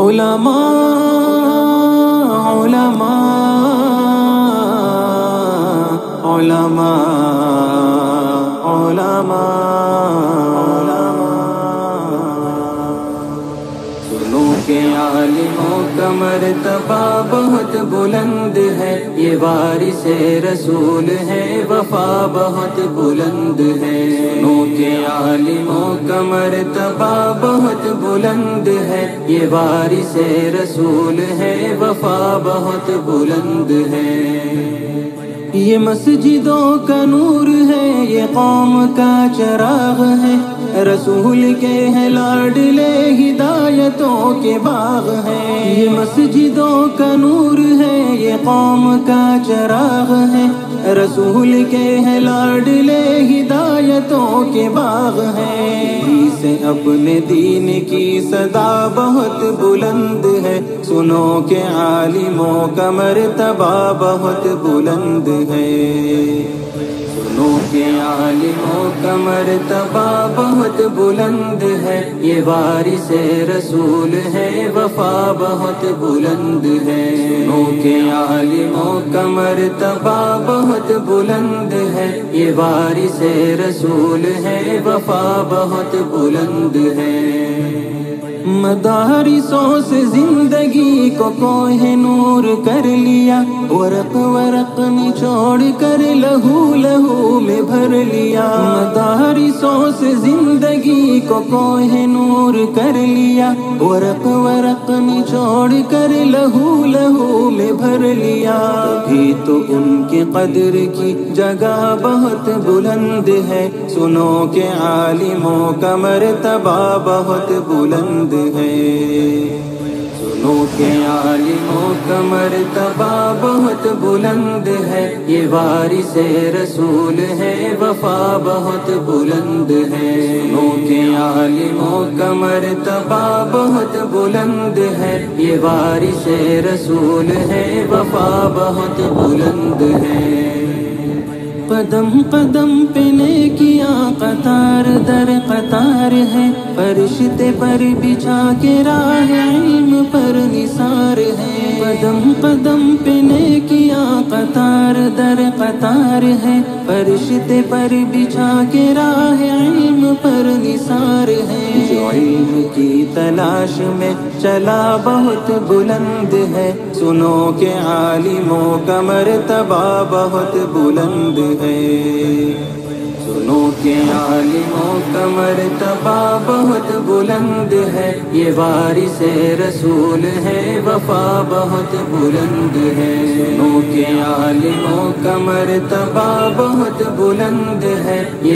علماء علماء علماء علماء سنو کہ عالموں کا مرتبہ بہت بلند ہے، یہ وارث رسول ہے، وفا بہت بلند ہے۔ سنو کہ عالموں کا مرتبہ بہت بلند ہے، یہ وارث رسول ہے، وفا بہت بلند ہے۔ یہ مسجدوں کا نور ہے، یہ قوم کا چراغ ہے، رسول کے ہیں لاڈلے، ہدایتوں کے باغ ہیں۔ یہ مسجدوں کا نور ہے، یہ قوم کا چراغ ہے، رسول کے ہیں لاڈلے، ہدایتوں کے باغ ہیں۔ سے اپنے دین کی صدا بہت بلند ہے، سنو کہ عالموں کا مرتبہ بہت بلند ہے۔ سنو کہ عالموں کا مرتبہ بہت بلند ہے، یہ وارث رسول ہے، وفا بہت بلند ہے۔ سنو کہ عالموں کا مرتبہ بہت بلند ہے، یہ وارث رسول ہے، وفا بہت بلند ہے۔ مدارسوں سے زندگی کو کوہ نور کر لیا، ورق ورق نچوڑ کر لہو لہو میں بھر لیا۔ مدارسوں سے زندگی کو کوہ نور کر لیا، ورق ورق نچوڑ کر لہو لہو میں بھر لیا۔ ابھی تو ان کی قدر کی جگہ بہت بلند ہے، سنو کہ عالموں کا مرتبہ بہت بلند ہے۔ سنو کہ عالموں کا مرتبہ بہت بلند ہے، یہ وارث رسول ہے، وفا بہت بلند ہے۔ سنو کہ عالموں کا مرتبہ بہت بلند ہے، یہ وارث رسول ہے، وفا بہت بلند ہے۔ قدم قدم پہ نیکیاں قطار در قطار ہے، فرشتے پر بچھا کے راہ علم پر نثار ہے۔ قدم قدم پہ نیکیاں قطار در قطار ہے، فرشتے پر بچھا کے راہ علم پر نثار ہے۔ جو علم کی تلاش میں چلا بہت بلند ہے، سنو کہ عالموں کا مرتبہ بہت بلند ہے۔ سنو کہ عالموں کا مرتبہ بہت بلند ہے، یہ وارث رسول ہے، وفا بہت بلند ہے۔ سنو کہ عالموں کا مرتبہ بہت بلند ہے۔